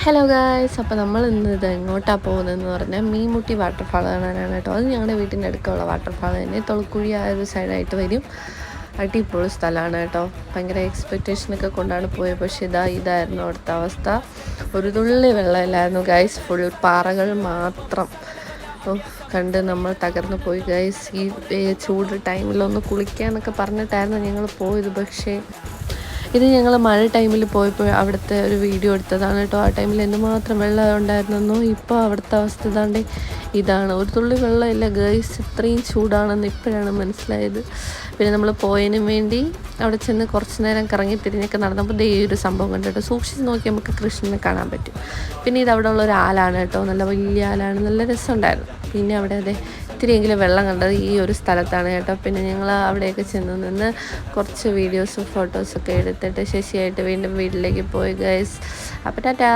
Hello guys, അപ്പോൾ നമ്മൾ ഇന്ന് ഇത് എങ്ങോട്ടാണ് പോകുന്നതെന്ന് പറഞ്ഞാൽ മീൻമുട്ടി വാട്ടർഫാൾ കാണാനാണ് കേട്ടോ. അത് ഞങ്ങളുടെ വീട്ടിൻ്റെ അടുത്തുള്ള വാട്ടർഫാൾ തന്നെ. തൊളക്കുഴി ആ ഒരു സൈഡായിട്ട് വരും. അടിപൊളി സ്ഥലമാണ് കേട്ടോ. ഭയങ്കര എക്സ്പെക്റ്റേഷനൊക്കെ കൊണ്ടാണ് പോയത്. പക്ഷേ ഇതായിരുന്നു അവിടുത്തെ അവസ്ഥ. ഒരു തുള്ളി വെള്ളമില്ലായിരുന്നു ഗൈസ്, ഫുൾ പാറകൾ മാത്രം. കണ്ട് നമ്മൾ തകർന്നു പോയി ഗൈസ്. ഈ ചൂട് ടൈമിലൊന്ന് കുളിക്കാന്നൊക്കെ പറഞ്ഞിട്ടായിരുന്നു ഞങ്ങൾ പോയത്. പക്ഷേ ഇത് ഞങ്ങൾ മഴ ടൈമിൽ പോയപ്പോൾ അവിടുത്തെ ഒരു വീഡിയോ എടുത്തതാണ് കേട്ടോ. ആ ടൈമിൽ എന്തുമാത്രം വെള്ളം ഉണ്ടായിരുന്നെന്നോ. ഇപ്പോൾ അവിടുത്തെ അവസ്ഥ ഇതാണ്, ഒരു തുള്ളി വെള്ളമില്ല ഗേൾസ്. ഇത്രയും ചൂടാണെന്ന് ഇപ്പോഴാണ് മനസ്സിലായത്. പിന്നെ നമ്മൾ പോയതിനും വേണ്ടി അവിടെ ചെന്ന് കുറച്ച് നേരം കറങ്ങി തിരിഞ്ഞൊക്കെ നടന്നപ്പോൾ ഈ ഒരു സംഭവം കണ്ടിട്ട് സൂക്ഷിച്ച് നോക്കി നമുക്ക് കൃഷ്ണനെ കാണാൻ പറ്റും. പിന്നെ ഇത് അവിടെ ഉള്ളൊരു ആലാണ് കേട്ടോ, നല്ല വലിയ ആലാണ്, നല്ല രസമുണ്ടായിരുന്നു. പിന്നെ അവിടെ ഇത്തിരിയെങ്കിലും വെള്ളം കണ്ടത് ഈ ഒരു സ്ഥലത്താണ് കേട്ടോ. പിന്നെ ഞങ്ങൾ അവിടെയൊക്കെ ചെന്ന് നിന്ന് കുറച്ച് വീഡിയോസും ഫോട്ടോസൊക്കെ എടുത്തിട്ട് ശശിയായിട്ട് വീണ്ടും വീട്ടിലേക്ക് പോയി ഗൈസ്. അപ്പോൾ ടാറ്റാ.